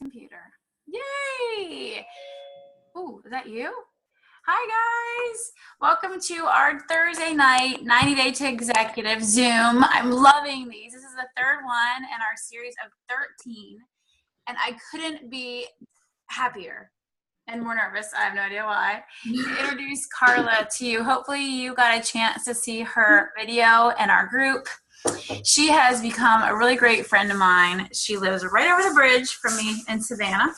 Computer. Yay! Ooh, is that you? Hi guys! Welcome to our Thursday night 90 Day to Executive Zoom. I'm loving these. This is the third one in our series of 13, and I couldn't be happier and more nervous. I have no idea why. To introduce Karla to you. Hopefully you got a chance to see her video in our group. She has become a really great friend of mine. She lives right over the bridge from me in Savannah.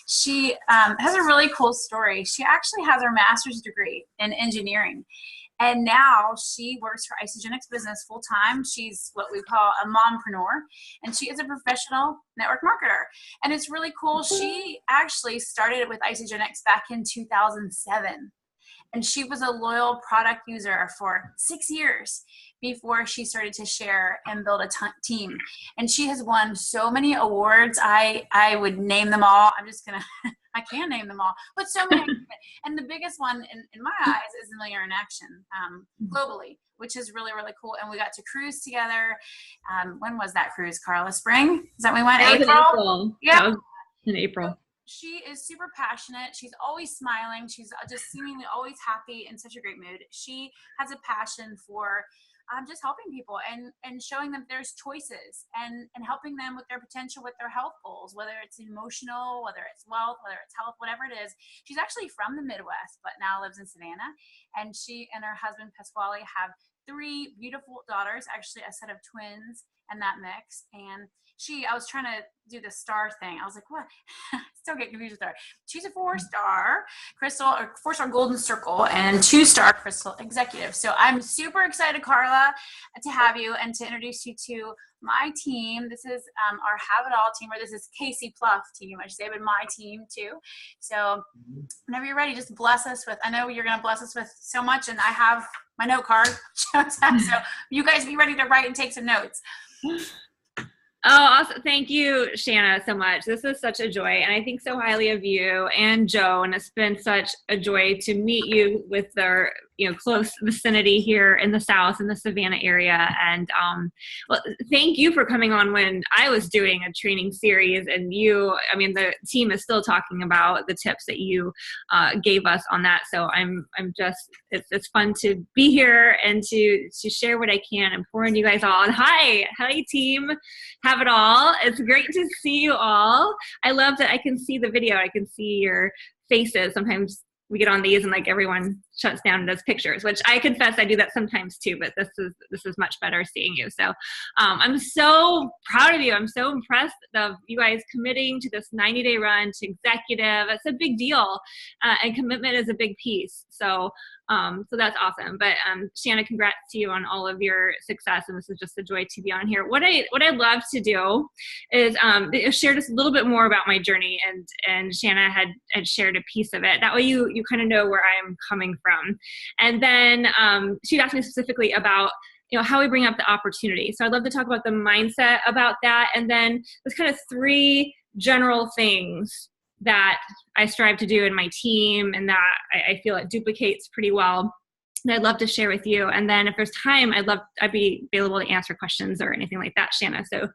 She has a really cool story. She actually has her master's degree in engineering, and now she works for Isagenix Business full time. She's what we call a mompreneur, and she is a professional network marketer. And it's really cool. She actually started with Isagenix back in 2007. And she was a loyal product user for 6 years before she started to share and build a team. And she has won so many awards. I would name them all. I'm just going to, I can't name them all, but so many. And the biggest one in my eyes is the Millionaire in Action globally, which is really, really cool. And we got to cruise together. When was that cruise, Karla? Spring? Is that when we went? That was in April. Yeah. That was in April. She is super passionate. She's always smiling. She's just seemingly always happy, in such a great mood. She has a passion for just helping people and showing them there's choices and helping them with their potential, with their health goals, whether it's emotional, whether it's wealth, whether it's health, whatever it is. She's actually from the Midwest, but now lives in Savannah. And she and her husband, Pasquale, have 3 beautiful daughters, actually a set of twins and that mix. And I was trying to do the star thing. I was like, what? Still get confused with her. She's a 4-star crystal, or 4-star golden circle, and 2-star crystal executive. So I'm super excited, Karla, to have you and to introduce you to my team. This is our Have It All team, or this is Casey Pluff team, I should say, but my team too. So whenever you're ready, just bless us with, I know you're going to bless us with so much, and I have my note card. So you guys be ready to write and take some notes. Oh, awesome. Thank you, Shanna, so much. This is such a joy, and I think so highly of you and Joe, and it's been such a joy to meet you with our close vicinity here in the South, in the Savannah area. And well, thank you for coming on when I was doing a training series, and the team is still talking about the tips that you gave us on that. So it's fun to be here and to share what I can and pour into you guys all. And hi team, Have It All. It's great to see you all. I love that I can see the video. I can see your faces. Sometimes we get on these and like everyone shuts down and does pictures, which I confess I do that sometimes too, but this is much better seeing you. So I'm so proud of you. I'm so impressed of you guys committing to this 90-day run to executive. It's a big deal, and commitment is a big piece. So that's awesome. But Shanna, congrats to you on all of your success, and this is just a joy to be on here. What I love to do is share just a little bit more about my journey, and Shanna had shared a piece of it. That way you kind of know where I'm coming from. And then she'd asked me specifically about how we bring up the opportunity. So I'd love to talk about the mindset about that, and then there's kind of 3 general things that I strive to do in my team, and that I feel it duplicates pretty well, that I'd love to share with you. And then if there's time, I'd be available to answer questions or anything like that, Shanna. So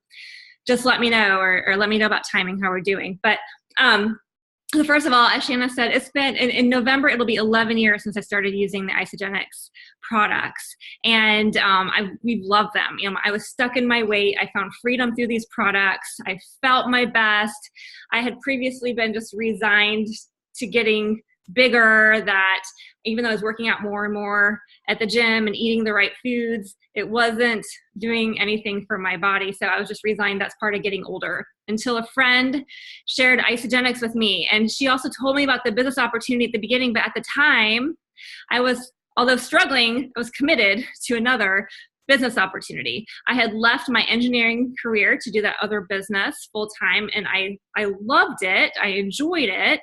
just let me know, or let me know about timing, how we're doing. But so first of all, as Shanna said, it's been in November, it'll be 11 years since I started using the Isagenix products. And we've loved them. I was stuck in my weight. I found freedom through these products. I felt my best. I had previously been just resigned to getting bigger, that even though I was working out more and more at the gym and eating the right foods, it wasn't doing anything for my body. So I was just resigned. That's part of getting older, until a friend shared Isagenix with me. And she also told me about the business opportunity at the beginning. But at the time, although struggling, I was committed to another business opportunity. I had left my engineering career to do that other business full time, and I loved it. I enjoyed it,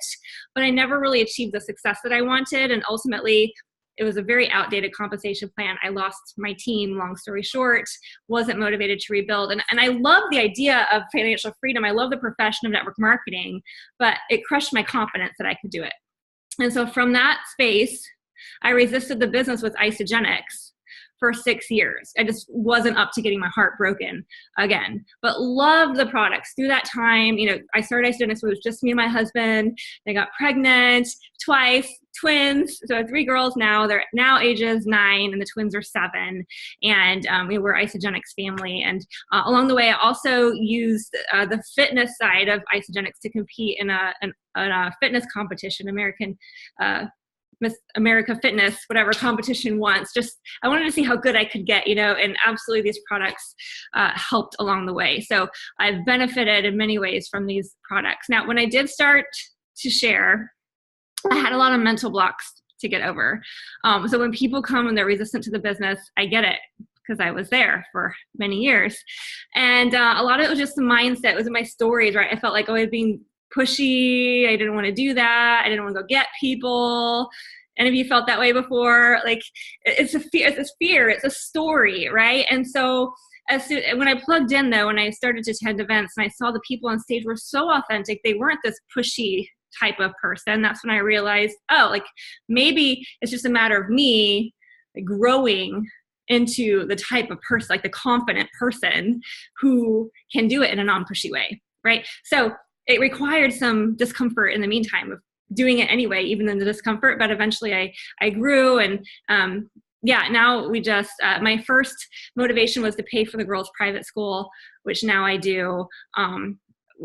but I never really achieved the success that I wanted. And ultimately, it was a very outdated compensation plan. I lost my team, long story short, wasn't motivated to rebuild. And I love the idea of financial freedom. I love the profession of network marketing, but it crushed my confidence that I could do it. And so from that space, I resisted the business with Isagenix for 6 years. I just wasn't up to getting my heart broken again, but loved the products through that time. You know, I started Isogenics when it was just me and my husband. I got pregnant twice, twins. So I have 3 girls now. They're now ages 9 and the twins are 7. And we're Isogenics family. And along the way, I also used the fitness side of Isogenics to compete in a fitness competition, Miss America Fitness, whatever competition once. Just, I wanted to see how good I could get, you know, and absolutely these products helped along the way. So I've benefited in many ways from these products. Now, when I did start to share, I had a lot of mental blocks to get over. So when people come and they're resistant to the business, I get it, because I was there for many years. And a lot of it was just the mindset. It was in my stories, right? I felt like I was being pushy. I didn't want to do that. I didn't want to go get people. Any of you felt that way before? Like, it's a fear, it's a story, right? And so when I plugged in though, when I started to attend events and I saw the people on stage were so authentic, they weren't this pushy type of person. That's when I realized, oh, like maybe it's just a matter of me growing into the type of person, like the confident person who can do it in a non-pushy way, right? So it required some discomfort in the meantime of doing it anyway, even in the discomfort, but eventually I grew. And now we just, my first motivation was to pay for the girls' private school, which now I do.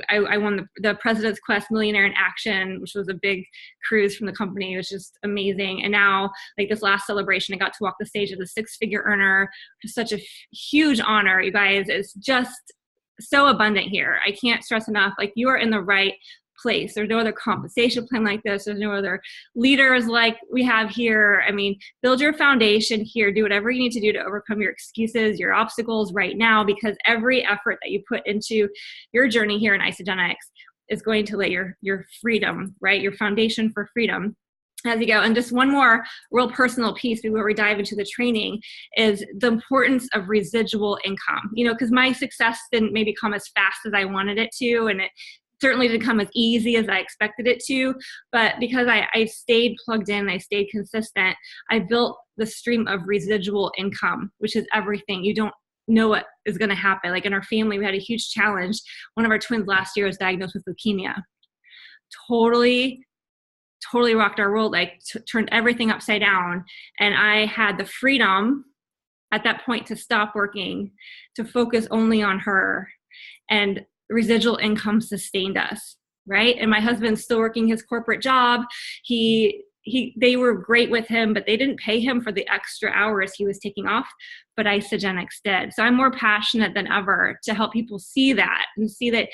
I won the President's Quest Millionaire in Action, which was a big cruise from the company. It was just amazing. And now, like this last celebration, I got to walk the stage as a 6-figure earner. Just such a huge honor, you guys. It's just so abundant here. I can't stress enough, like you are in the right place. There's no other compensation plan like this. There's no other leaders like we have here. I mean, build your foundation here. Do whatever you need to do to overcome your excuses, your obstacles right now, because every effort that you put into your journey here in Isogenics is going to lay your freedom, right? Your foundation for freedom as you go. And just one more real personal piece before we dive into the training is the importance of residual income. You know, because my success didn't maybe come as fast as I wanted it to, and it certainly didn't come as easy as I expected it to, but because I stayed plugged in, I stayed consistent, I built the stream of residual income, which is everything. You don't know what is going to happen. Like in our family, we had a huge challenge. One of our twins last year was diagnosed with leukemia. Totally rocked our world, like turned everything upside down. And I had the freedom at that point to stop working, to focus only on her, and residual income sustained us, right? And my husband's still working his corporate job. They were great with him, but they didn't pay him for the extra hours he was taking off, but Isogenics did. So I'm more passionate than ever to help people see that and see that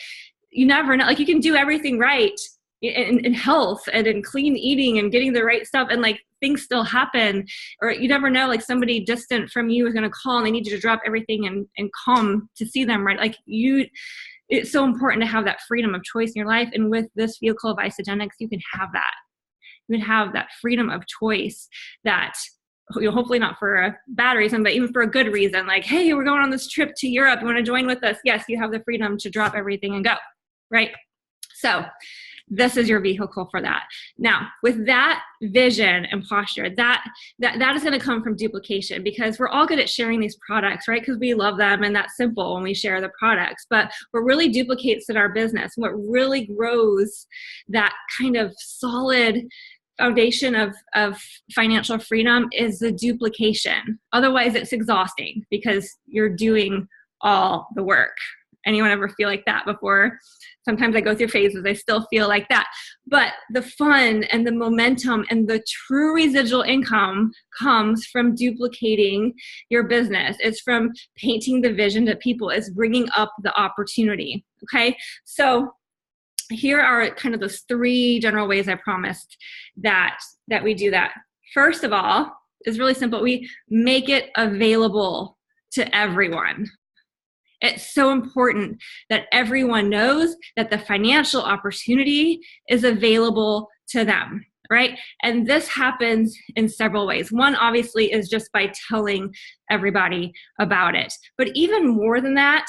you never know, like you can do everything right in health and in clean eating and getting the right stuff, and like things still happen, or you never know, like somebody distant from you is going to call and they need you to drop everything and come to see them, right? Like it's so important to have that freedom of choice in your life. And with this vehicle of Isogenics, you can have that. You can have that freedom of choice that, you know, hopefully not for a bad reason, but even for a good reason. Like, hey, we're going on this trip to Europe. You want to join with us? Yes, you have the freedom to drop everything and go, right? So this is your vehicle for that. Now, with that vision and posture, that is going to come from duplication, because we're all good at sharing these products, right? Because we love them, and that's simple when we share the products. But what really duplicates in our business, what really grows that kind of solid foundation of financial freedom, is the duplication. Otherwise, it's exhausting because you're doing all the work. Anyone ever feel like that before? Sometimes I go through phases, I still feel like that. But the fun and the momentum and the true residual income comes from duplicating your business. It's from painting the vision to people. It's bringing up the opportunity, okay? So here are kind of those 3 general ways I promised that we do that. First of all, is really simple. We make it available to everyone. It's so important that everyone knows that the financial opportunity is available to them, right? And this happens in several ways. One, obviously, is just by telling everybody about it. But even more than that,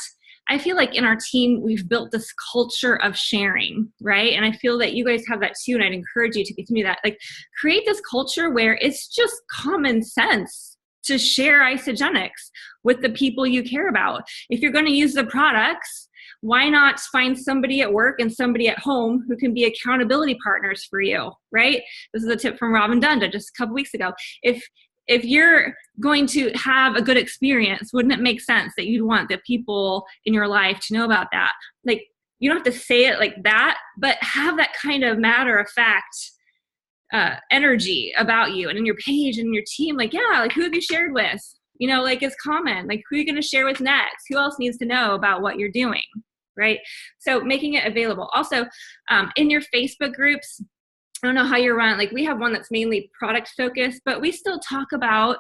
I feel like in our team, we've built this culture of sharing, right? And I feel that you guys have that too, and I'd encourage you to continue that. Like, create this culture where it's just common sense to share Isogenics with the people you care about. If you're going to use the products, why not find somebody at work and somebody at home who can be accountability partners for you, right? This is a tip from Robin Dunda just a couple weeks ago. If you're going to have a good experience, wouldn't it make sense that you'd want the people in your life to know about that? Like, you don't have to say it like that, but have that kind of matter of fact energy about you and in your page and your team. Like, yeah, like who have you shared with? You know, like it's common. Like who are you going to share with next? Who else needs to know about what you're doing, right? So making it available. Also, in your Facebook groups, I don't know how you run. Like we have one that's mainly product focused, but we still talk about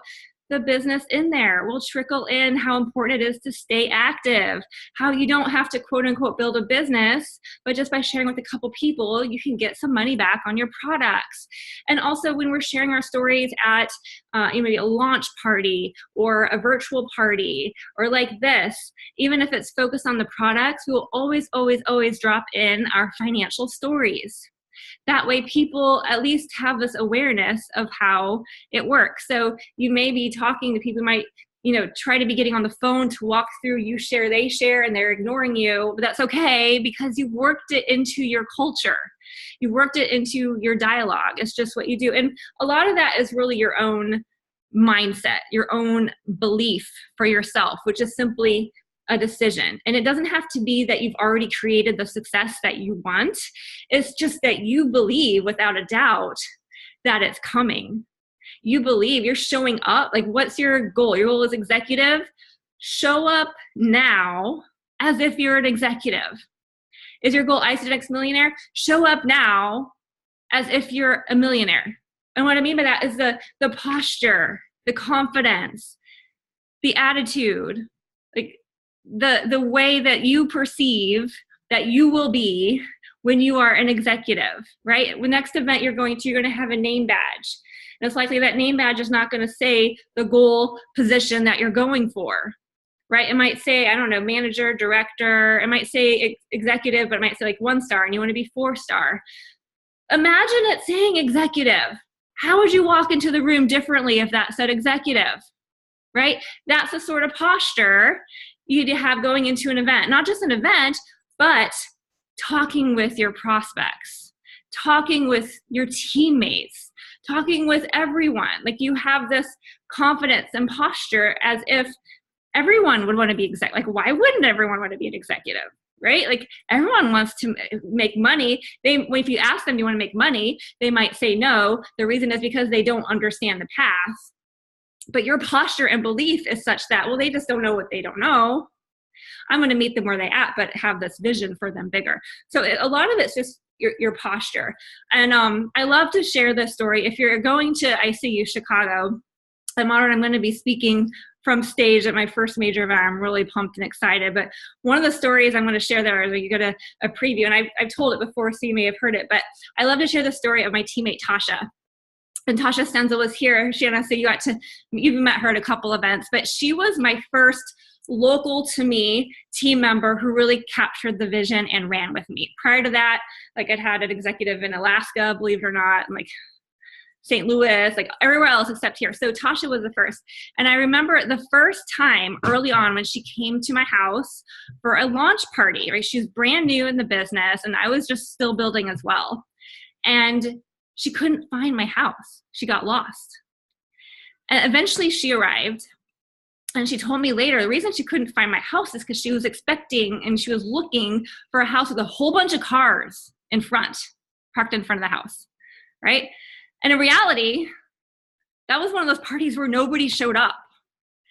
the business in there. We'll trickle in how important it is to stay active, how you don't have to quote unquote build a business, but just by sharing with a couple people, you can get some money back on your products. And also when we're sharing our stories at maybe a launch party or a virtual party or like this, even if it's focused on the products, we will always, always, always drop in our financial stories. That way people at least have this awareness of how it works. So you may be talking to people who might, try to be getting on the phone to walk through you share, they share, and they're ignoring you, but that's okay because you've worked it into your culture. You've worked it into your dialogue. It's just what you do. And a lot of that is really your own mindset, your own belief for yourself, which is simply a decision. And it doesn't have to be that you've already created the success that you want. It's just that you believe without a doubt that it's coming. You believe you're showing up. Like, what's your goal? Your goal is executive. Show up now as if you're an executive. Is your goal Isogenics millionaire? Show up now as if you're a millionaire. And what I mean by that is the posture, the confidence, the attitude, like the way that you perceive that you will be when you are an executive, right? The next event you're going to have a name badge. And it's likely that name badge is not going to say the goal position that you're going for, right? It might say, I don't know, manager, director. It might say executive, but it might say like 1-star and you want to be 4-star. Imagine it saying executive. How would you walk into the room differently if that said executive, right? That's the sort of posture you need to have going into an event. Not just an event, but talking with your prospects, talking with your teammates, talking with everyone. Like you have this confidence and posture as if everyone would want to be executive. Like, why wouldn't everyone want to be an executive, right? Like everyone wants to make money. If you ask them, do you want to make money? They might say no. The reason is because they don't understand the path. But your posture and belief is such that, well, they just don't know what they don't know. I'm going to meet them where they at, but have this vision for them bigger. So a lot of it's just your posture. And I love to share this story. If you're going to ICU Chicago, I'm honored. I'm going to be speaking from stage at my first major event. I'm really pumped and excited. But one of the stories I'm going to share there is you get a preview. And I've told it before, so you may have heard it. But I love to share the story of my teammate, Tasha. And Tasha Stenzel was here, Shanna, so you've met her at a couple events, but she was my first local to me team member who really captured the vision and ran with me. Prior to that, like I'd had an executive in Alaska, believe it or not, and like St. Louis, like everywhere else except here. So Tasha was the first. And I remember the first time early on when she came to my house for a launch party, right? She was brand new in the business and I was just still building as well. And she couldn't find my house. She got lost. And eventually she arrived and she told me later, the reason she couldn't find my house is because she was expecting and she was looking for a house with a whole bunch of cars in front, parked in front of the house, right? And in reality, that was one of those parties where nobody showed up.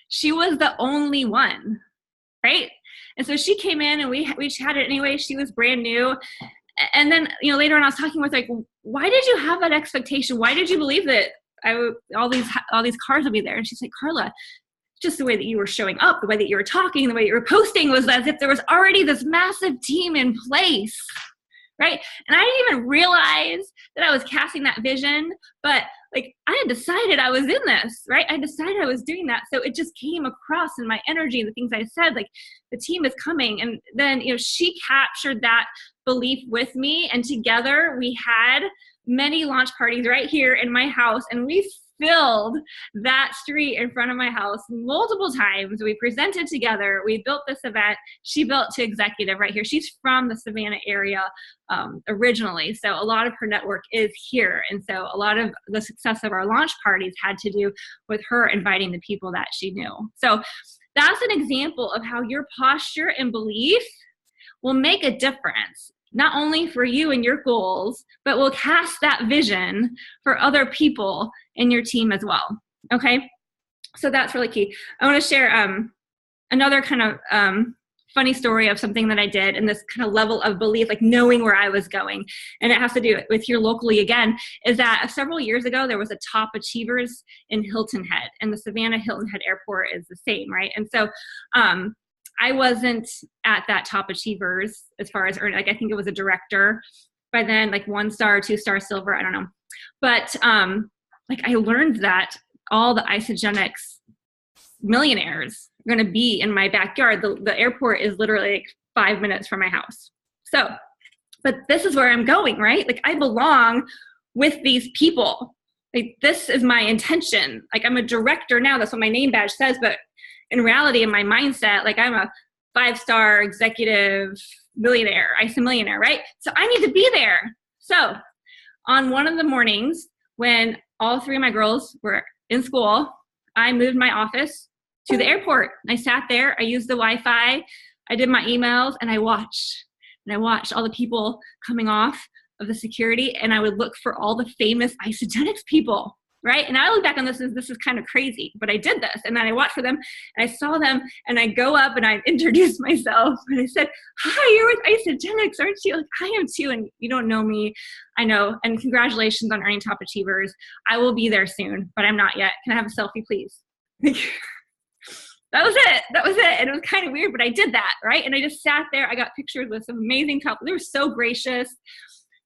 She was the only one, right? And so she came in and we had it anyway. She was brand new. And then, later on I was talking with like, why did you have that expectation? Why did you believe that all these cars would be there? And she's like, Karla, just the way that you were showing up, the way that you were talking, the way you were posting was as if there was already this massive team in place, right? And I didn't even realize that I was casting that vision, but like I had decided I was in this, right? I decided I was doing that. So it just came across in my energy and the things I said, like the team is coming. And then, she captured that belief with me. And together we had many launch parties right here in my house. And we filled that street in front of my house multiple times. We presented together. We built this event. She built to executive right here. She's from the Savannah area originally. So a lot of her network is here. And so a lot of the success of our launch parties had to do with her inviting the people that she knew. So that's an example of how your posture and belief will make a difference, not only for you and your goals, but will cast that vision for other people in your team as well. Okay. So that's really key. I want to share another kind of funny story of something that I did and this kind of level of belief, like knowing where I was going. And it has to do with here locally again, is that several years ago, there was a Top Achievers in Hilton Head, and the Savannah Hilton Head Airport is the same, right? And so I wasn't at that Top Achievers as far as earning, like I think it was a director by then, like 1-star, 2-star, silver, I don't know. But like I learned that all the Isagenix millionaires are going to be in my backyard. The airport is literally like 5 minutes from my house. So, but this is where I'm going, right? Like I belong with these people. Like this is my intention. Like I'm a director now. That's what my name badge says. But in reality, in my mindset, like I'm a 5-star executive millionaire, ISA millionaire, right? So I need to be there. So on one of the mornings when all 3 of my girls were in school, I moved my office to the airport. I sat there, I used the Wi-Fi, I did my emails, and I watched all the people coming off of the security, and I would look for all the famous Isagenix people, right? And I look back on this as this is kind of crazy, but I did this, and then I watched for them, and I saw them, and I go up, and I introduced myself, and I said, hi, you're with Isagenix, aren't you? Like, I am too, and you don't know me. I know, and congratulations on earning Top Achievers. I will be there soon, but I'm not yet. Can I have a selfie, please? That was it. And it was kind of weird, but I did that, right? And I just sat there. I got pictures with some amazing couples. They were so gracious,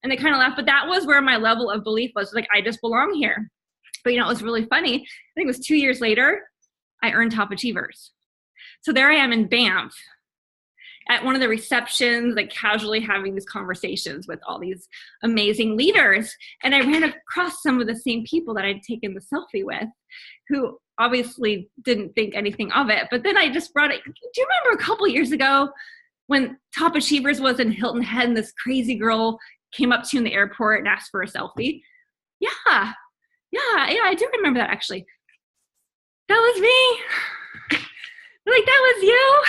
and they kind of laughed. But that was where my level of belief was. Like, I just belong here. But, you know, it was really funny. I think it was 2 years later, I earned Top Achievers. So there I am in Banff at one of the receptions, like casually having these conversations with all these amazing leaders. And I ran across some of the same people that I'd taken the selfie with, who obviously didn't think anything of it. But then I just brought it. Do you remember a couple years ago when Top Achievers was in Hilton Head and this crazy girl came up to you in the airport and asked for a selfie? Yeah, I do remember that actually. That was me. Like, that was you?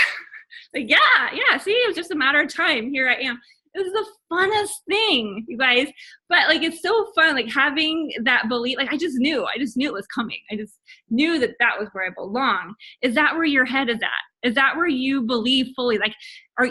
Like, yeah, see, it was just a matter of time. Here I am. It was the funnest thing, you guys. But like, it's so fun, like having that belief. Like I just knew it was coming. I just knew that was where I belong. Is that where your head is at? Is that where you believe fully? Like,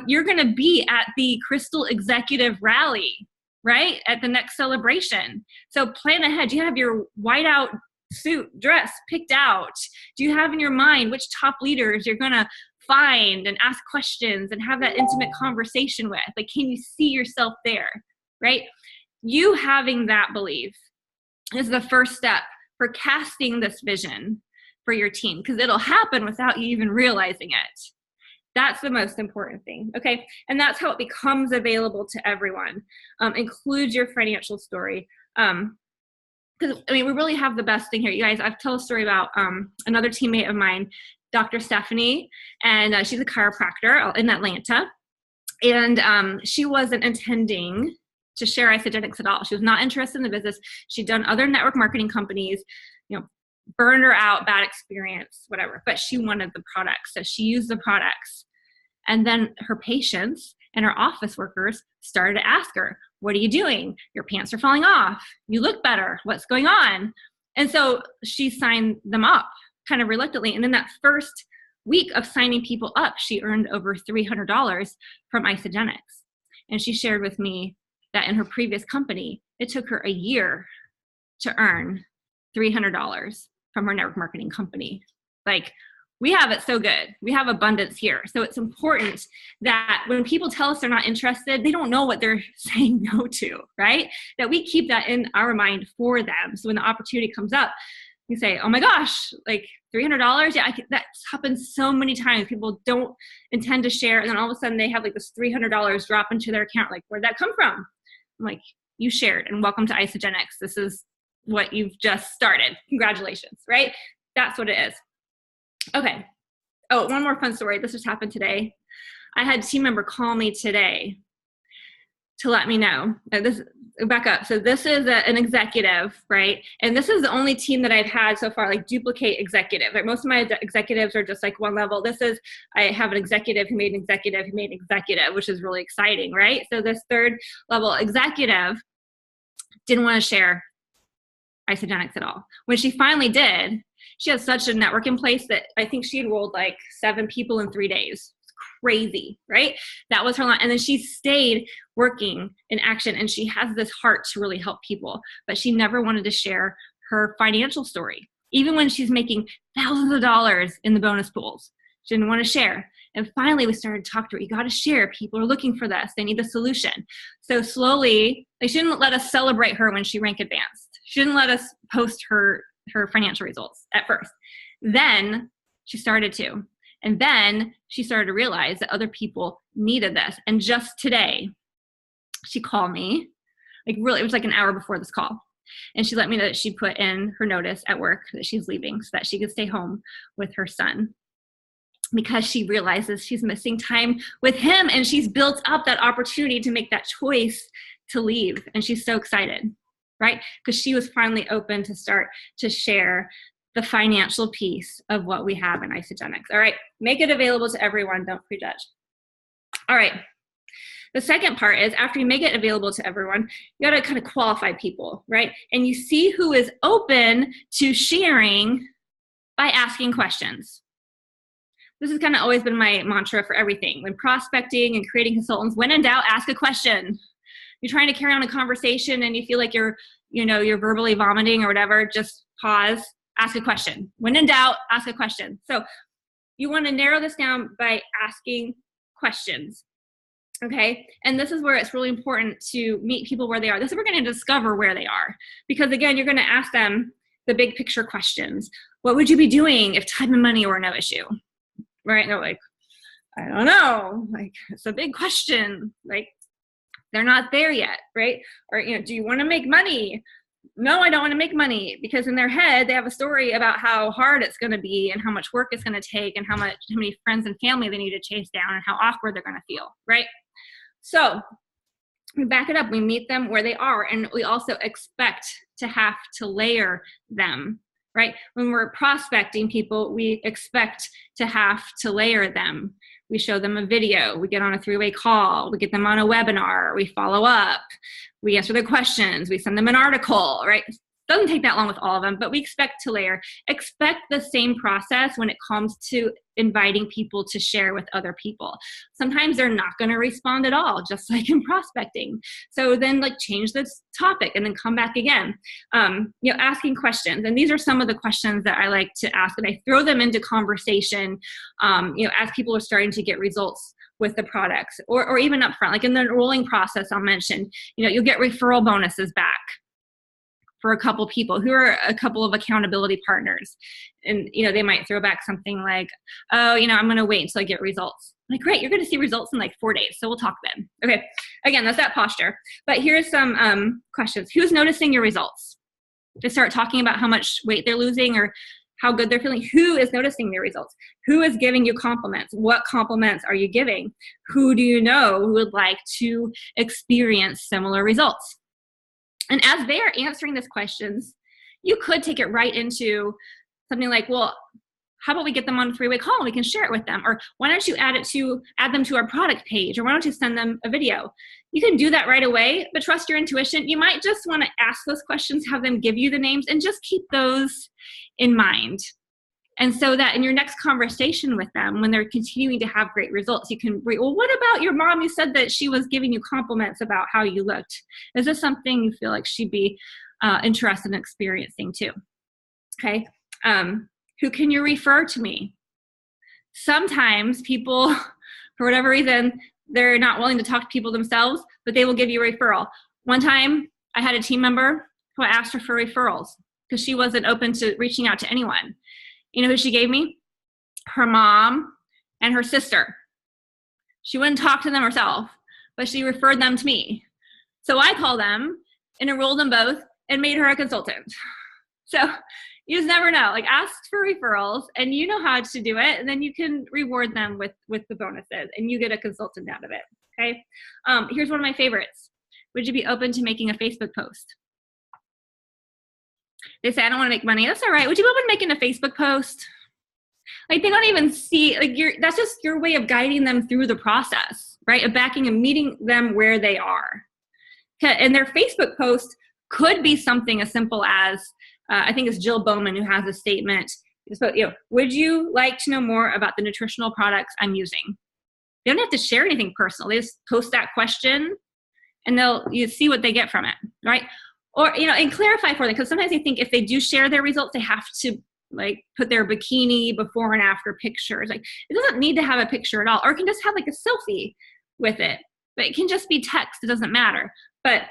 you're going to be at the Crystal Executive Rally, right? At the next celebration. So plan ahead. Do you have your whiteout suit dress picked out? Do you have in your mind which top leaders you're going to find and ask questions and have that intimate conversation with? Like, can you see yourself there, right? You having that belief is the first step for casting this vision for your team, because it'll happen without you even realizing it. That's the most important thing, okay? And that's how it becomes available to everyone. Include your financial story. Because, I mean, we really have the best thing here. You guys, I've told a story about another teammate of mine, Dr. Stephanie, and she's a chiropractor in Atlanta. And she wasn't intending to share Isagenix at all. She was not interested in the business. She'd done other network marketing companies, you know, burned her out, bad experience, whatever. But she wanted the products. So she used the products. And then her patients and her office workers started to ask her, what are you doing? Your pants are falling off. You look better. What's going on? And so she signed them up kind of reluctantly. And in that first week of signing people up, she earned over $300 from Isagenix. And she shared with me that in her previous company, it took her a year to earn $300 from her network marketing company. Like, we have it so good. We have abundance here. So it's important that when people tell us they're not interested, they don't know what they're saying no to, right? That we keep that in our mind for them. So when the opportunity comes up, you say, oh my gosh, like $300? Yeah, that's happened so many times. People don't intend to share. And then all of a sudden they have like this $300 drop into their account. Like, where'd that come from? I'm like, you shared, and welcome to Isagenix. This is what you've just started. Congratulations, right? That's what it is. Okay. Oh, one more fun story. This just happened today. I had a team member call me today to let me know. Back up. So this is an executive, right? And this is the only team that I've had so far, like duplicate executive. Like most of my executives are just like one level. I have an executive who made an executive who made an executive, which is really exciting, right? So this third level executive didn't want to share Isagenix at all. When she finally did, she has such a network in place that I think she enrolled like 7 people in 3 days. Crazy, right? That was her line. And then she stayed working in action, and she has this heart to really help people, but she never wanted to share her financial story. Even when she's making thousands of dollars in the bonus pools, she didn't want to share. And finally we started to talk to her. You got to share. People are looking for this. They need the solution. So slowly, they shouldn't let us celebrate her when she rank advanced. She didn't let us post her financial results at first. Then she started to. And then she started to realize that other people needed this. And just today, she called me, like really, it was like an hour before this call. And she let me know that she put in her notice at work that she's leaving so that she could stay home with her son, because she realizes she's missing time with him, and she's built up that opportunity to make that choice to leave. And she's so excited, right? Because she was finally open to start to share the financial piece of what we have in Isagenix. All right, make it available to everyone. Don't prejudge. All right. The second part is, after you make it available to everyone, you got to kind of qualify people, right? And you see who is open to sharing by asking questions. This has kind of always been my mantra for everything. When prospecting and creating consultants, when in doubt, ask a question. You're trying to carry on a conversation and you feel like you're verbally vomiting or whatever, just pause. Ask a question. When in doubt, ask a question. So you want to narrow this down by asking questions, okay? And this is where it's really important to meet people where they are. This is where we're going to discover where they are. Because again, you're going to ask them the big picture questions. What would you be doing if time and money were no issue? Right? And they're like, I don't know. Like, it's a big question. Like, they're not there yet, right? Or, do you want to make money? No, I don't want to make money, because in their head, they have a story about how hard it's going to be and how much work it's going to take and how many friends and family they need to chase down and how awkward they're going to feel, right? So we back it up. We meet them where they are, and we also expect to have to layer them, right? When we're prospecting people, we expect to have to layer them. We show them a video, we get on a 3-way call, we get them on a webinar, we follow up, we answer their questions, we send them an article, right? It doesn't take that long with all of them, but we expect to layer. Expect the same process when it comes to inviting people to share with other people. Sometimes they're not going to respond at all, just like in prospecting. So then change this topic and then come back again. Asking questions. And these are some of the questions that I like to ask, and I throw them into conversation, as people are starting to get results with the products, or even upfront, like in the enrolling process. I'll mention, you'll get referral bonuses back for a couple people who are a couple of accountability partners. And, they might throw back something like, oh, I'm going to wait until I get results. Like, great, you're going to see results in 4 days. So we'll talk then. Okay. Again, that's that posture. But here's some questions. Who's noticing your results? They start talking about how much weight they're losing or how good they're feeling. Who is noticing their results? Who is giving you compliments? What compliments are you giving? Who do you know who would like to experience similar results? And as they are answering these questions, you could take it right into something like, well, how about we get them on a 3-way call and we can share it with them? Or why don't you add them to our product page? Or why don't you send them a video? You can do that right away, but trust your intuition. You might just want to ask those questions, have them give you the names, and just keep those in mind. And so that in your next conversation with them, when they're continuing to have great results, you can well, what about your mom? You said that she was giving you compliments about how you looked. Is this something you feel like she'd be interested in experiencing too? Okay. Who can you refer to me? Sometimes people, for whatever reason, they're not willing to talk to people themselves, but they will give you a referral. One time I had a team member who I asked her for referrals because she wasn't open to reaching out to anyone. You know who she gave me? Her mom and her sister. She wouldn't talk to them herself, but she referred them to me. So I called them and enrolled them both and made her a consultant. So you just never know. Like, ask for referrals, and you know how to do it, and then you can reward them with the bonuses, and you get a consultant out of it. Okay. Here's one of my favorites. Would you be open to making a Facebook post? They say, I don't want to make money. That's all right. Would you be open to making a Facebook post? Like, they don't even see, like, that's just your way of guiding them through the process, right? Of backing and meeting them where they are. And their Facebook post could be something as simple as, I think it's Jill Bowman who has a statement. So, would you like to know more about the nutritional products I'm using? They don't have to share anything personal. They just post that question, and you see what they get from it, right? Or, and clarify for them, because sometimes they think if they do share their results, they have to like put their bikini before and after pictures. Like, it doesn't need to have a picture at all, or it can just have like a selfie with it. But it can just be text. It doesn't matter. But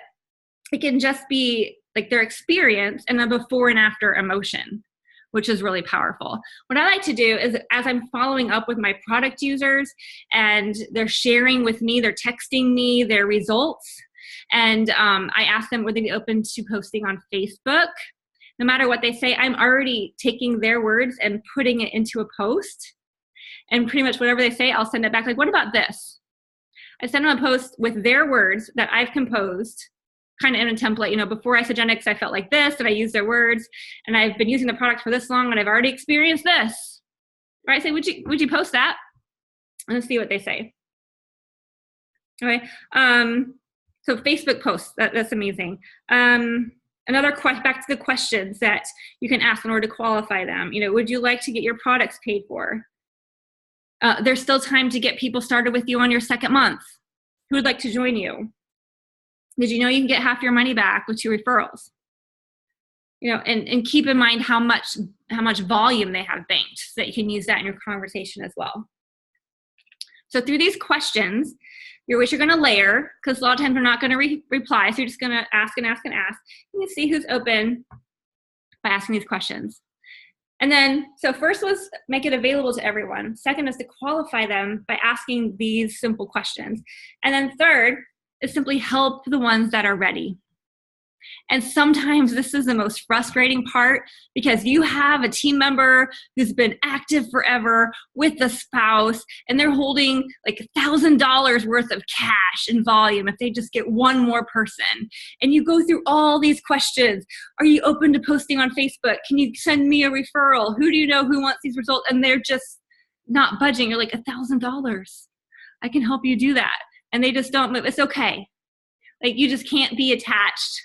it can just be like their experience and a before and after emotion, which is really powerful. What I like to do is, as I'm following up with my product users and they're sharing with me, they're texting me their results, and I ask them, would they be open to posting on Facebook? No matter what they say, I'm already taking their words and putting it into a post. And pretty much whatever they say, I'll send it back. Like, what about this? I send them a post with their words that I've composed, kind of in a template. Before Isogenics, I felt like this, and I used their words, and I've been using the product for this long, and I've already experienced this. Right? Say, would you post that? And let's see what they say. Okay. So Facebook posts, that's amazing. Another back to the questions that you can ask in order to qualify them. Would you like to get your products paid for? There's still time to get people started with you on your second month. Who would like to join you? Did you know you can get half your money back with 2 referrals? And keep in mind how much volume they have banked, so that you can use that in your conversation as well. So through these questions, you're going to layer, because a lot of times we're not going to reply. So you're just going to ask and ask and ask. You can see who's open by asking these questions. And then, so first was make it available to everyone. Second is to qualify them by asking these simple questions. And then third is simply help the ones that are ready. And sometimes this is the most frustrating part, because you have a team member who's been active forever with a spouse, and they're holding like $1,000 worth of cash in volume if they just get one more person. And you go through all these questions. Are you open to posting on Facebook? Can you send me a referral? Who do you know who wants these results? And they're just not budging. You're like, $1,000. I can help you do that. And they just don't move. It's okay. Like, you just can't be attached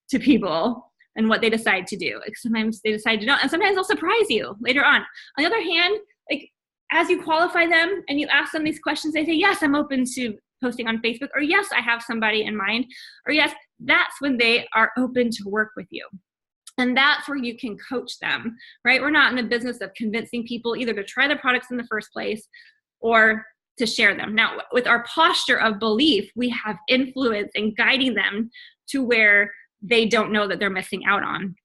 to people and what they decide to do. Like, sometimes they decide to not, and sometimes they'll surprise you later on. On the other hand, like, as you qualify them and you ask them these questions, they say, yes, I'm open to posting on Facebook, or yes, I have somebody in mind, or yes, that's when they are open to work with you. And that's where you can coach them, right? We're not in the business of convincing people either to try the products in the first place or to share them. Now, with our posture of belief, we have influence in guiding them to where they don't know that they're missing out on.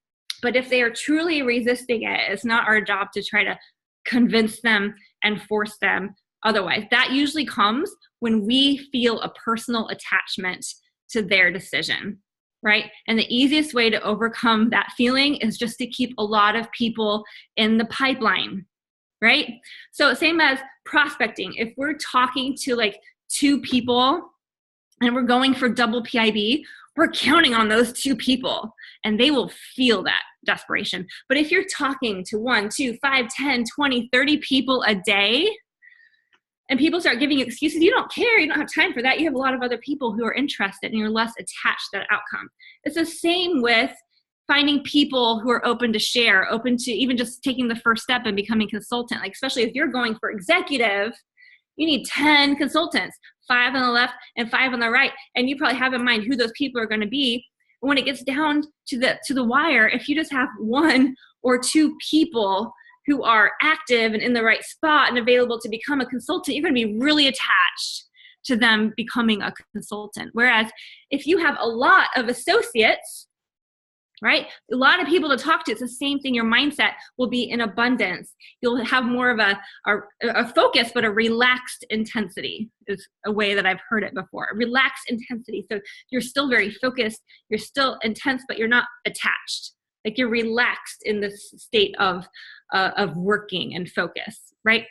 But if they are truly resisting it, it's not our job to try to convince them and force them otherwise. That usually comes when we feel a personal attachment to their decision, right? And the easiest way to overcome that feeling is just to keep a lot of people in the pipeline, right? So same as prospecting. If we're talking to like 2 people and we're going for double PIB, we're counting on those 2 people, and they will feel that desperation. But if you're talking to 1, 2, 5, 10, 20, 30 people a day, and people start giving you excuses, you don't care, you don't have time for that. You have a lot of other people who are interested, and you're less attached to that outcome. It's the same with finding people who are open to share, open to even just taking the first step and becoming a consultant. Like, especially if you're going for executive, you need 10 consultants, 5 on the left and 5 on the right. And you probably have in mind who those people are going to be. But when it gets down to the wire, if you just have 1 or 2 people who are active and in the right spot and available to become a consultant, you're going to be really attached to them becoming a consultant. Whereas if you have a lot of associates, right? A lot of people to talk to. It's the same thing. Your mindset will be in abundance. You'll have more of a focus, but a relaxed intensity is a way that I've heard it before. A relaxed intensity. So you're still very focused. You're still intense, but you're not attached. Like you're relaxed in this state of working and focus, right?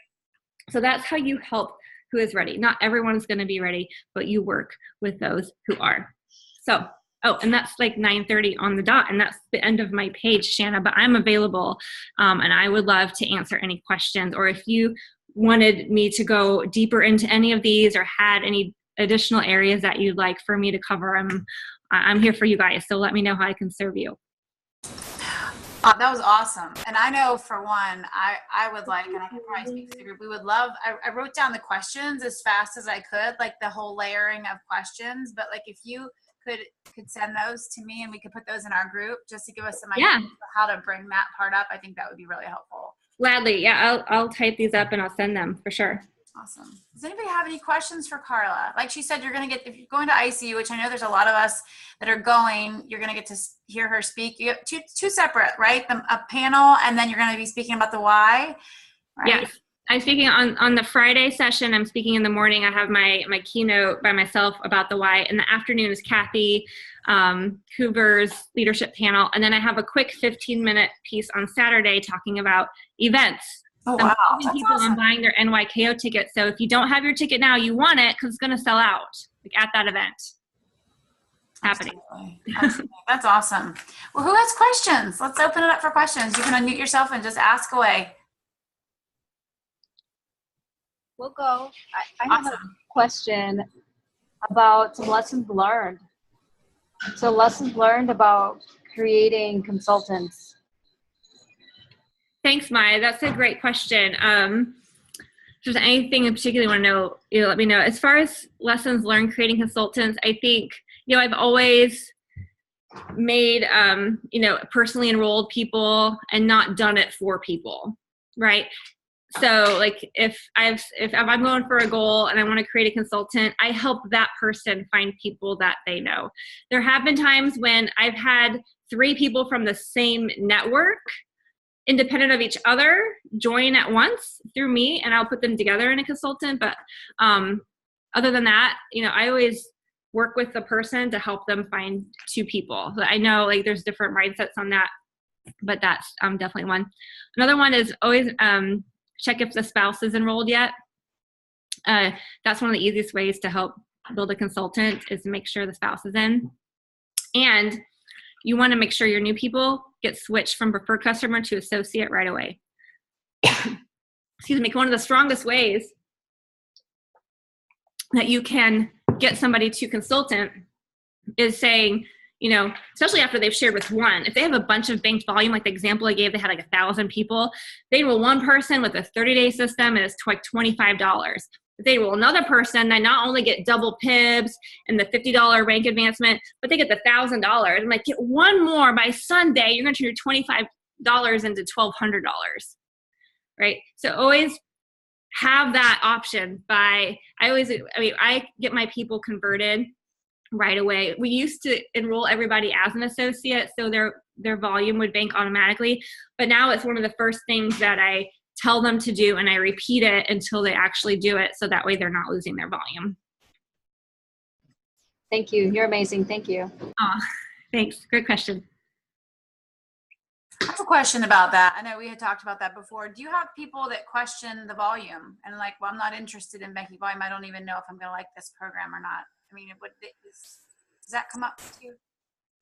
So that's how you help who is ready. Not everyone's going to be ready, but you work with those who are. So, oh, and that's like 9:30 on the dot, and that's the end of my page, Shanna, but I'm available, and I would love to answer any questions, or if you wanted me to go deeper into any of these or had any additional areas that you'd like for me to cover, I'm here for you guys, so let me know how I can serve you. That was awesome. And I know for one, I would like, and I can probably speak to the group, we would love, I wrote down the questions as fast as I could, like the whole layering of questions, but like if you could send those to me and we could put those in our group just to give us some ideas of how to bring that part up, I think that would be really helpful. Gladly. Yeah, I'll type these up and I'll send them for sure. Awesome. Does anybody have any questions for Karla? Like she said, if you're going to ICU, which I know there's a lot of us that are going, you're going to get to hear her speak. You have two separate, right? A panel, and then you're going to be speaking about the why, right? Yes. I'm speaking on the Friday session. I'm speaking in the morning. I have my keynote by myself about the why. In the afternoon is Kathy Hoover's leadership panel. And then I have a quick 15-minute piece on Saturday talking about events. Oh, wow. That's people awesome. On buying their NYKO ticket. So if you don't have your ticket now, you want it because it's going to sell out like at that event. Happening. Absolutely. That's awesome. Well, who has questions? Let's open it up for questions. You can unmute yourself and just ask away. We'll go. I have a question about some lessons learned. So lessons learned about creating consultants. Thanks, Maya. That's a great question. If there's anything in particular you want to know, let me know. As far as lessons learned creating consultants, I think, I've always made, personally enrolled people and not done it for people, right? So like if I'm going for a goal and I want to create a consultant, I help that person find people that they know. There have been times when I've had 3 people from the same network, independent of each other, join at once through me, and I'll put them together in a consultant. But other than that, I always work with the person to help them find 2 people. So I know like there's different mindsets on that, but that's definitely one. Another one is always check if the spouse is enrolled yet. That's one of the easiest ways to help build a consultant is to make sure the spouse is in. And you want to make sure your new people get switched from preferred customer to associate right away. Excuse me. One of the strongest ways that you can get somebody to consultant is saying, especially after they've shared with one, if they have a bunch of banked volume, like the example I gave, they had like 1,000 people, they enroll one person with a 30-day system and it's like $25. If they enroll another person, they not only get double PIBs and the $50 rank advancement, but they get the $1,000. I'm like, get one more by Sunday, you're going to turn your $25 into $1,200, right? So always have that option I get my people converted right away. We used to enroll everybody as an associate, so their volume would bank automatically. But now it's one of the first things that I tell them to do, and I repeat it until they actually do it, so that way they're not losing their volume. Thank you. You're amazing. Thank you. Oh, thanks. Great question. I have a question about that. I know we had talked about that before. Do you have people that question the volume and like, well, I'm not interested in banking volume. I don't even know if I'm going to like this program or not. I mean, does that come up to you?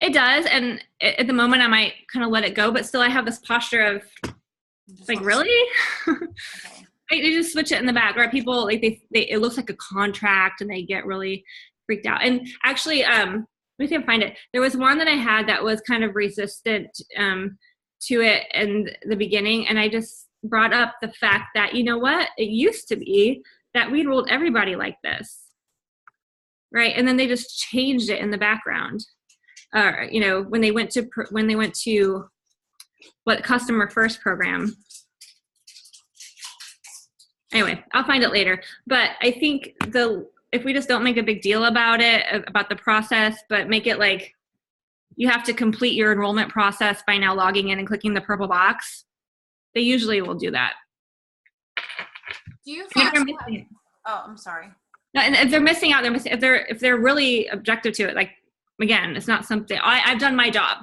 It does. And at the moment I might kind of let it go, but still I have this posture of like, really? Okay. They just switch it in the back, right? People like it looks like a contract and they get really freaked out. And actually, let me see if I find it. There was one that I had that was kind of resistant to it in the beginning. And I just brought up the fact that, you know what? It used to be that we enrolled everybody like this. Right. And then they just changed it in the background. When they went to what customer first program. Anyway, I'll find it later. But I think if we just don't make a big deal about it, about the process, but make it like you have to complete your enrollment process by now logging in and clicking the purple box. They usually will do that. Do you find oh, I'm sorry. No, and if they're missing out, if they're really objective to it, like, again, it's not something, I've done my job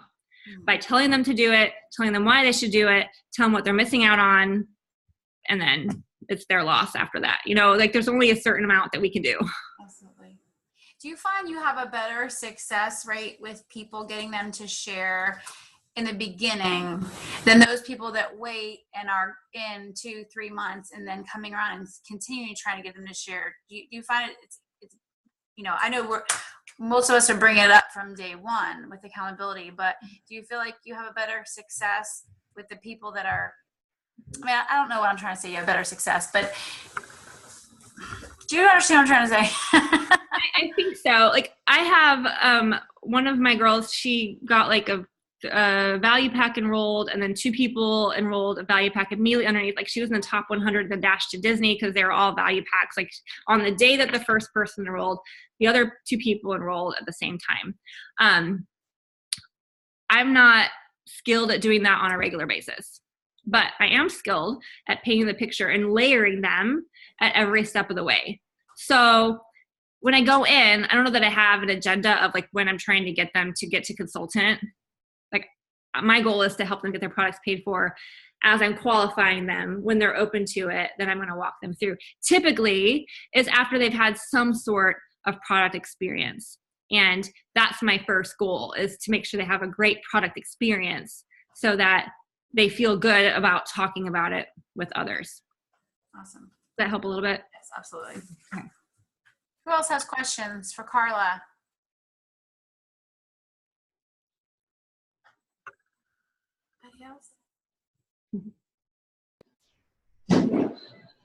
by telling them to do it, telling them why they should do it, tell them what they're missing out on, and then it's their loss after that. You know, like, there's only a certain amount that we can do. Absolutely. Do you find you have a better success rate with people getting them to share in the beginning than those people that wait and are in 2-3 months and then coming around and continuing trying to get them to share? Do you find it's you know, I know most of us are bringing it up from day one with accountability, but do you feel like you have a better success with the people that are, I mean, I don't know what I'm trying to say, you have better success, but do you understand what I'm trying to say? I think so. Like, I have one of my girls, she got like a value pack enrolled, and then 2 people enrolled a value pack immediately underneath. Like, she was in the top 100 then dashed to Disney because they were all value packs. Like, on the day that the first person enrolled, the other 2 people enrolled at the same time. I'm not skilled at doing that on a regular basis, but I am skilled at painting the picture and layering them at every step of the way. So when I go in, I don't know that I have an agenda of like when I'm trying to get them to get to consultant. Like, my goal is to help them get their products paid for. As I'm qualifying them, when they're open to it, then I'm going to walk them through. Typically, it's after they've had some sort of product experience. And that's my first goal, is to make sure they have a great product experience so that they feel good about talking about it with others. Awesome. Does that help a little bit? Yes, absolutely. Okay. Who else has questions for Karla? Anybody else?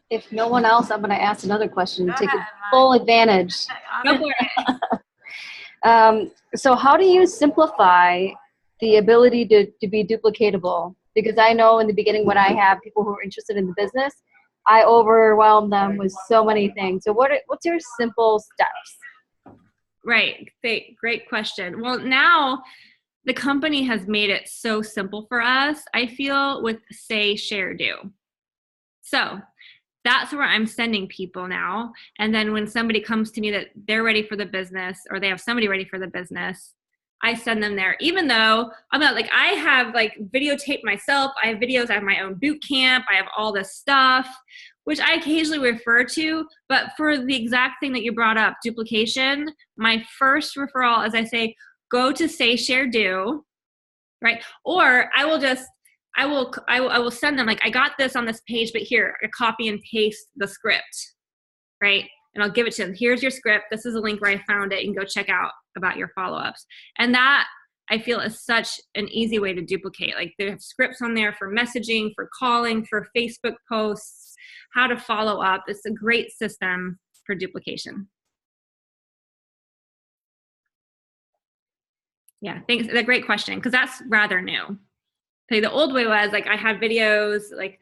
If no one else, I'm going to ask another question. Go Take ahead, full advantage. Go for it. So how do you simplify the ability to be duplicatable? Because I know in the beginning when I have people who are interested in the business, I overwhelm them with so many things. So what's your simple steps? Right. Great question. Well, now the company has made it so simple for us, I feel, with Say, Share, Do. So that's where I'm sending people now. And then when somebody comes to me that they're ready for the business, or they have somebody ready for the business, I send them there. Even though I'm not like, I have like videotaped myself. I have videos. I have my own boot camp. I have all this stuff, which I occasionally refer to. But for the exact thing that you brought up, duplication, my first referral is I say, go to Say, Share, Do, right? Or I will send them, like, I got this on this page, but here, I copy and paste the script, right? And I'll give it to them. Here's your script. This is a link where I found it. You can go check out about your follow-ups. And that, I feel, is such an easy way to duplicate. Like, they have scripts on there for messaging, for calling, for Facebook posts, how to follow up. It's a great system for duplication. Yeah, thanks. That's a great question, because that's rather new. Okay, the old way was like, I had videos like,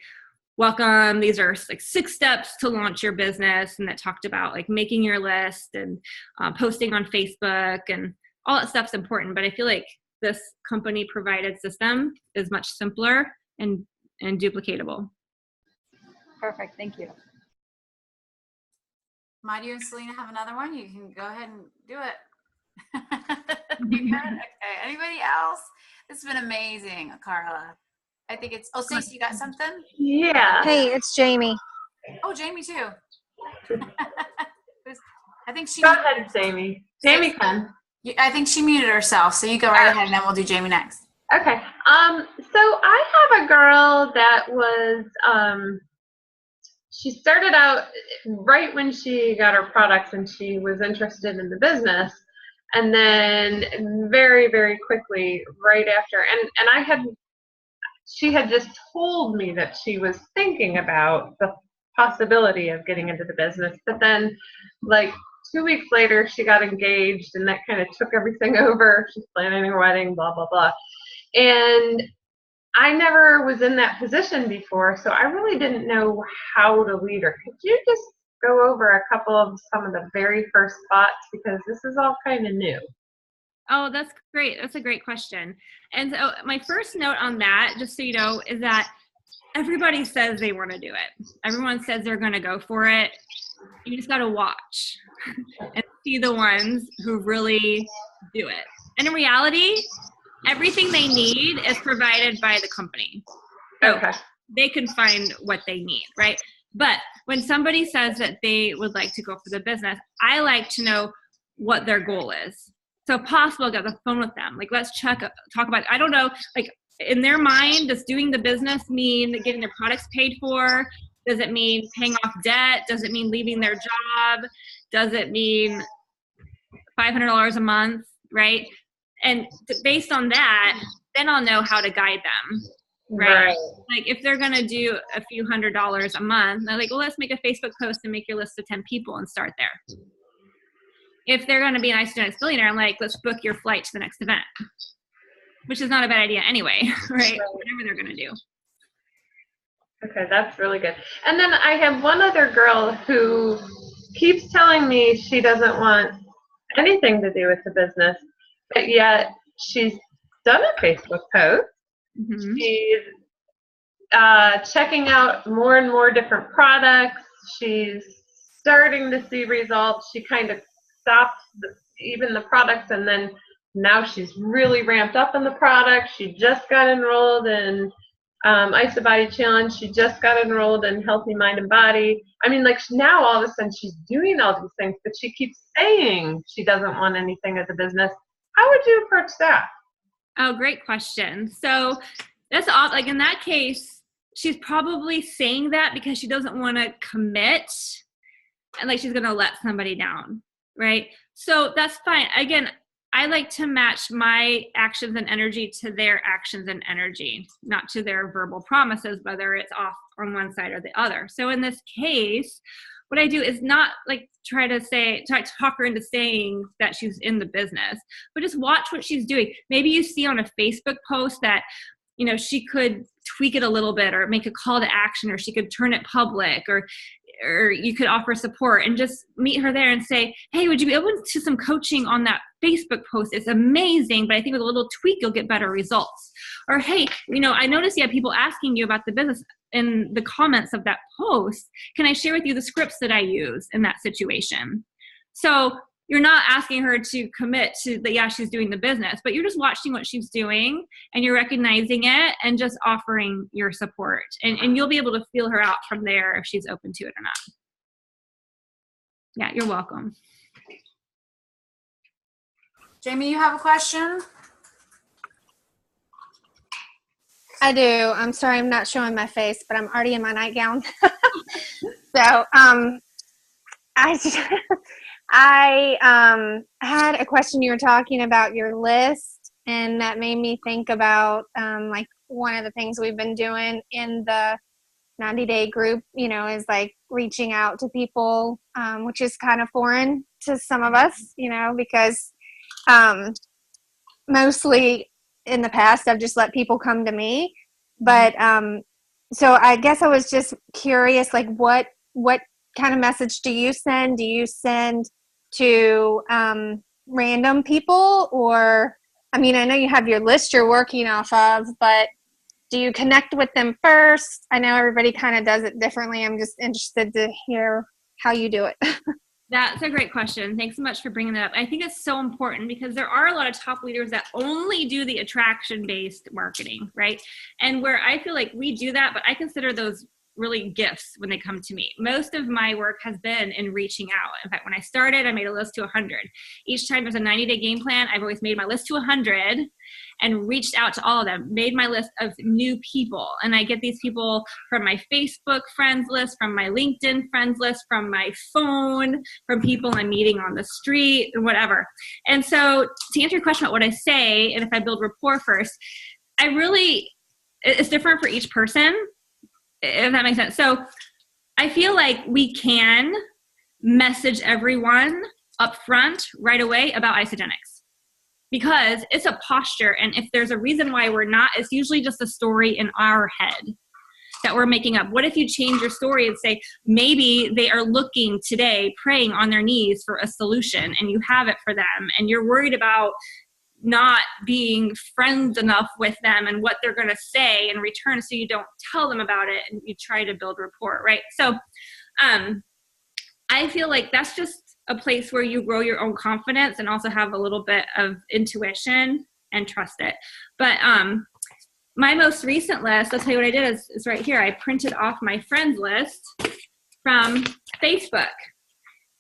welcome, these are like 6 steps to launch your business, and that talked about like making your list and posting on Facebook, and all that stuff's important. But I feel like this company provided system is much simpler and duplicatable. Perfect. Thank you. Might you and Selena have another one? You can go ahead and do it. You good? Okay. Anybody else? This has been amazing, Karla. I think it's, oh, Stacey, you got something? Yeah. Hey, it's Jamie. Oh, Jamie too. I think she. Go ahead, Jamie. Jamie can. I think she muted herself, so you go right ahead, and then we'll do Jamie next. Okay. So I have a girl that was, she started out right when she got her products and she was interested in the business. And then very, very quickly, right after, and she had just told me that she was thinking about the possibility of getting into the business. But then, like, 2 weeks later, she got engaged, and that kind of took everything over. She's planning her wedding, blah, blah, blah. And I never was in that position before, so I really didn't know how to lead her. Could you just go over a couple of some of the very first spots, because this is all kind of new? Oh, that's great. That's a great question. And so my first note on that, just so you know, is that everybody says they want to do it. Everyone says they're going to go for it. You just got to watch and see the ones who really do it. And in reality, everything they need is provided by the company. So Okay. they can find what they need, right? But when somebody says that they would like to go for the business, I like to know what their goal is. So possible, get the phone with them. Like, let's talk about, I don't know, like in their mind, does doing the business mean getting their products paid for? Does it mean paying off debt? Does it mean leaving their job? Does it mean $500 a month, right? And based on that, then I'll know how to guide them, right? Like if they're going to do a few $100s a month, they're like, well, let's make a Facebook post and make your list of 10 people and start there. If they're going to be an Italiano billionaire, I'm like, let's book your flight to the next event, which is not a bad idea anyway, right? Whatever they're going to do. Okay, that's really good. And then I have one other girl who keeps telling me she doesn't want anything to do with the business, but yet she's done a Facebook post. Mm-hmm. She's checking out more and more different products. She's starting to see results. She kind of stopped even the products, and then now she's really ramped up in the product. She just got enrolled in Ice the Body Challenge. She just got enrolled in Healthy Mind and Body. I mean, like now all of a sudden she's doing all these things, but she keeps saying she doesn't want anything as a business. How would you approach that? Oh, great question. So that's all, like in that case, she's probably saying that because she doesn't want to commit and like she's going to let somebody down, right? So that's fine. Again, I like to match my actions and energy to their actions and energy, not to their verbal promises, whether it's off on one side or the other. So in this case, what I do is not like try to talk her into saying that she's in the business, but just watch what she's doing. Maybe you see on a Facebook post that, you know, she could tweak it a little bit or make a call to action, or she could turn it public, or you could offer support and just meet her there and say, hey, would you be open to some coaching on that Facebook post? It's amazing, but I think with a little tweak, you'll get better results. Or, hey, you know, I noticed you have people asking you about the business in the comments of that post. Can I share with you the scripts that I use in that situation? So you're not asking her to commit to that, yeah, she's doing the business, but you're just watching what she's doing and you're recognizing it and just offering your support. And you'll be able to feel her out from there if she's open to it or not. Yeah, you're welcome. Jamie, you have a question? I do. I'm sorry, I'm not showing my face, but I'm already in my nightgown. So, I had a question. You were talking about your list, and that made me think about like one of the things we've been doing in the 90-day group, you know, is like reaching out to people, which is kind of foreign to some of us, you know, because mostly in the past I've just let people come to me. But so I guess I was just curious, like what kind of message do you send? Do you send to random people, or, I mean, I know you have your list you're working off of, but do you connect with them first? I know everybody kind of does it differently. I'm just interested to hear how you do it. That's a great question. Thanks so much for bringing that up. I think it's so important because there are a lot of top leaders that only do the attraction-based marketing, right? And where I feel like we do that, but I consider those really gifts when they come to me. Most of my work has been in reaching out. In fact, when I started, I made a list to 100. Each time there's a 90-day game plan, I've always made my list to 100 and reached out to all of them, made my list of new people. And I get these people from my Facebook friends list, from my LinkedIn friends list, from my phone, from people I'm meeting on the street, or whatever. And so to answer your question about what I say, and if I build rapport first, it's different for each person, if that makes sense. So I feel like we can message everyone up front right away about isogenics because it's a posture. And if there's a reason why we're not, it's usually just a story in our head that we're making up. What if you change your story and say, maybe they are looking today, praying on their knees for a solution, and you have it for them, and you're worried about not being friends enough with them and what they're going to say in return, so you don't tell them about it and you try to build rapport, right? So I feel like that's just a place where you grow your own confidence and also have a little bit of intuition and trust it. But my most recent list, I'll tell you what I did is right here. I printed off my friends list from Facebook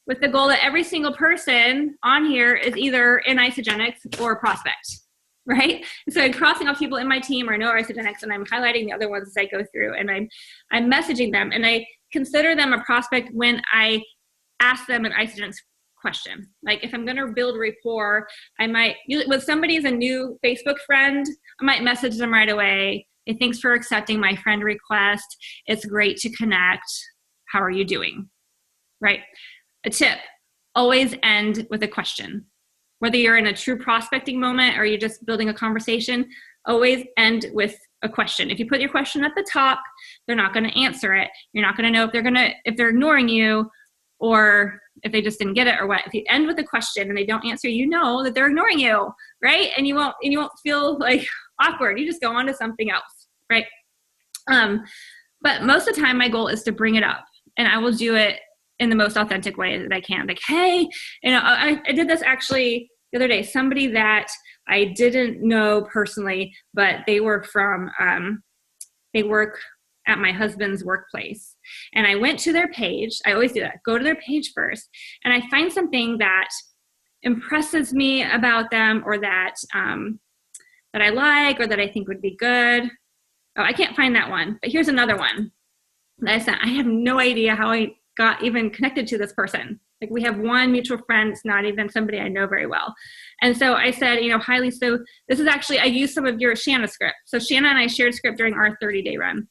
with the goal that every single person on here is either in Isagenix or a prospect, right? So I'm crossing off people in my team or know Isagenix, and I'm highlighting the other ones as I go through, and I'm messaging them, and I consider them a prospect when I ask them an Isagenix question. Like if I'm going to build rapport, I might, with somebody is a new Facebook friend, I might message them right away. Hey, thanks for accepting my friend request. It's great to connect. How are you doing? Right? A tip, always end with a question. Whether you're in a true prospecting moment or you're just building a conversation, always end with a question. If you put your question at the top, they're not going to answer it. You're not going to know if they're ignoring you or if they just didn't get it or what. If you end with a question and they don't answer, you know that they're ignoring you, right? And you won't feel like awkward. You just go on to something else, right? But most of the time my goal is to bring it up, and I will do it in the most authentic way that I can. Like, hey, I did this actually the other day. Somebody that I didn't know personally, but they were from, they work at my husband's workplace. And I went to their page. I always do that. Go to their page first. And I find something that impresses me about them, or that I like, or that I think would be good. Oh, I can't find that one. But here's another one that I sent. I have no idea how I got even connected to this person. Like we have one mutual friend. It's not even somebody I know very well. And so I said, hi, Lisa, so this is actually, I used some of your Shanna script. So Shanna and I shared script during our 30-day run.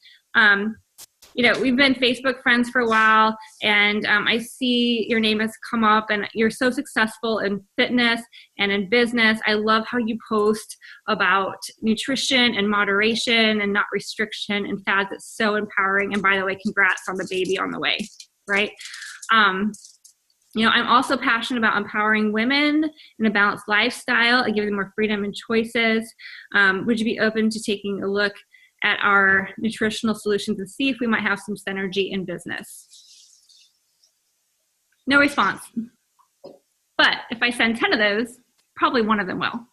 We've been Facebook friends for a while, and I see your name has come up, and you're so successful in fitness and in business. I love how you post about nutrition and moderation and not restriction and fads. It's so empowering. And by the way, congrats on the baby on the way, right? I'm also passionate about empowering women in a balanced lifestyle and giving them more freedom and choices. Would you be open to taking a look at our nutritional solutions and see if we might have some synergy in business? No response. But if I send 10 of those, probably one of them will,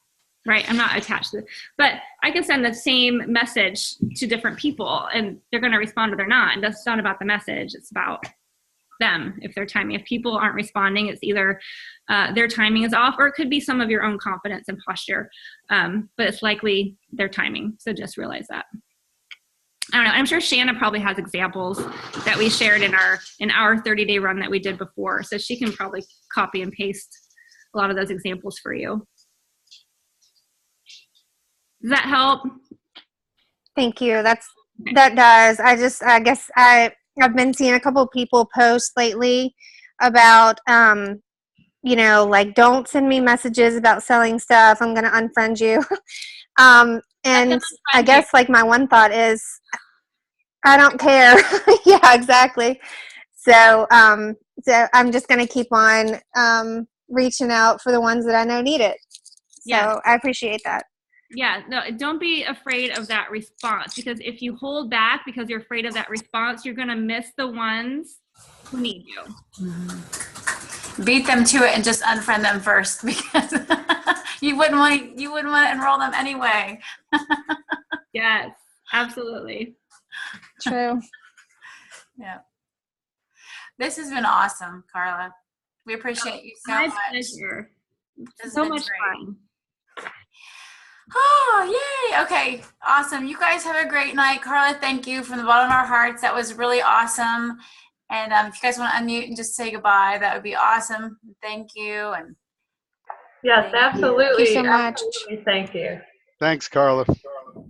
right? I'm not attached to it. But I can send the same message to different people, and they're going to respond or they're not. And that's not about the message. It's about them, if their timing. If people aren't responding, it's either their timing is off, or it could be some of your own confidence and posture. But it's likely their timing. So just realize that. I don't know. I'm sure Shanna probably has examples that we shared in our 30-day run that we did before. So she can probably copy and paste a lot of those examples for you. Does that help? Thank you. That does. I guess I've been seeing a couple of people post lately about, like, don't send me messages about selling stuff. I'm going to unfriend you. And I guess like my one thought is, I don't care. Yeah, exactly. So I'm just going to keep on reaching out for the ones that I know need it. So yeah. I appreciate that. Yeah, no, don't be afraid of that response, because if you hold back because you're afraid of that response, you're going to miss the ones who need you. Mm-hmm. Beat them to it and just unfriend them first, because you wouldn't want to enroll them anyway. Yes, absolutely. True. Yeah. This has been awesome, Karla. We appreciate you so much. My pleasure. So much fun. Oh, yay. Okay, awesome. You guys have a great night. Karla, thank you from the bottom of our hearts. That was really awesome. And if you guys want to unmute and just say goodbye, that would be awesome. Thank you. And yes, absolutely. Thank you so much. Absolutely. Thank you. Thanks, Karla.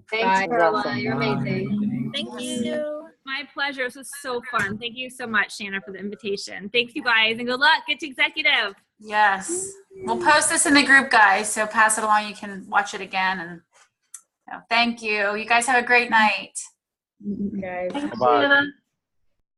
Thanks, Karla. You're amazing. Thank you. My pleasure. This was so fun. Thank you so much, Shanna, for the invitation. Thanks, you guys, and good luck. Get to executive. yes, we'll post this in the group, guys, so pass it along. You can watch it again. And thank you. You guys have a great night. Okay. Thanks, Bye. Shanna.